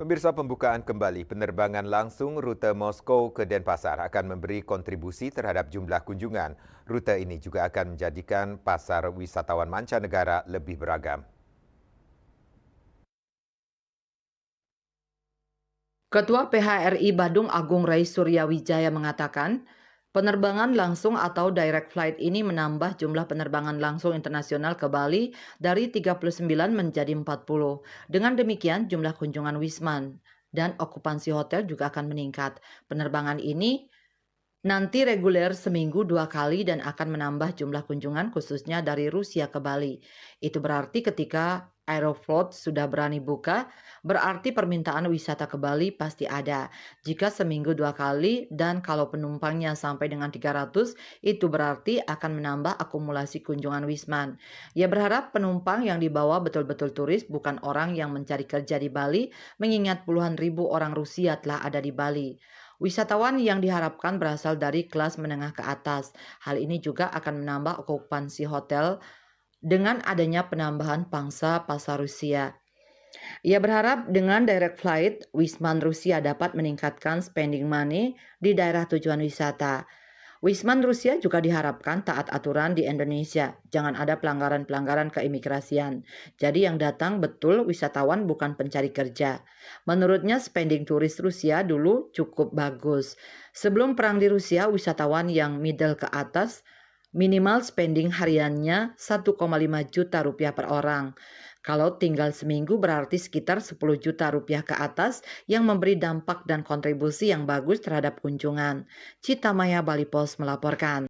Pemirsa, pembukaan kembali penerbangan langsung rute Moskow ke Denpasar akan memberi kontribusi terhadap jumlah kunjungan. Rute ini juga akan menjadikan pasar wisatawan mancanegara lebih beragam. Ketua PHRI Badung Agung Rai Suryawijaya mengatakan, penerbangan langsung atau direct flight ini menambah jumlah penerbangan langsung internasional ke Bali dari 39 menjadi 40. Dengan demikian, jumlah kunjungan Wisman dan okupansi hotel juga akan meningkat. Penerbangan ini nanti reguler seminggu 2 kali dan akan menambah jumlah kunjungan khususnya dari Rusia ke Bali. Itu berarti ketika Aeroflot sudah berani buka, berarti permintaan wisata ke Bali pasti ada. Jika seminggu 2 kali dan kalau penumpangnya sampai dengan 300, itu berarti akan menambah akumulasi kunjungan Wisman. Ia berharap penumpang yang dibawa betul-betul turis bukan orang yang mencari kerja di Bali, mengingat puluhan ribu orang Rusia telah ada di Bali. Wisatawan yang diharapkan berasal dari kelas menengah ke atas. Hal ini juga akan menambah okupansi hotel dengan adanya penambahan pangsa pasar Rusia. Ia berharap dengan direct flight, Wisman Rusia dapat meningkatkan spending money di daerah tujuan wisata. Wisman Rusia juga diharapkan taat aturan di Indonesia. Jangan ada pelanggaran-pelanggaran keimigrasian. Jadi yang datang betul wisatawan bukan pencari kerja. Menurutnya spending turis Rusia dulu cukup bagus. Sebelum perang di Rusia, wisatawan yang middle ke atas minimal spending hariannya 1,5 juta rupiah per orang. Kalau tinggal seminggu berarti sekitar 10 juta rupiah ke atas yang memberi dampak dan kontribusi yang bagus terhadap kunjungan. Cita Maya Bali Post melaporkan.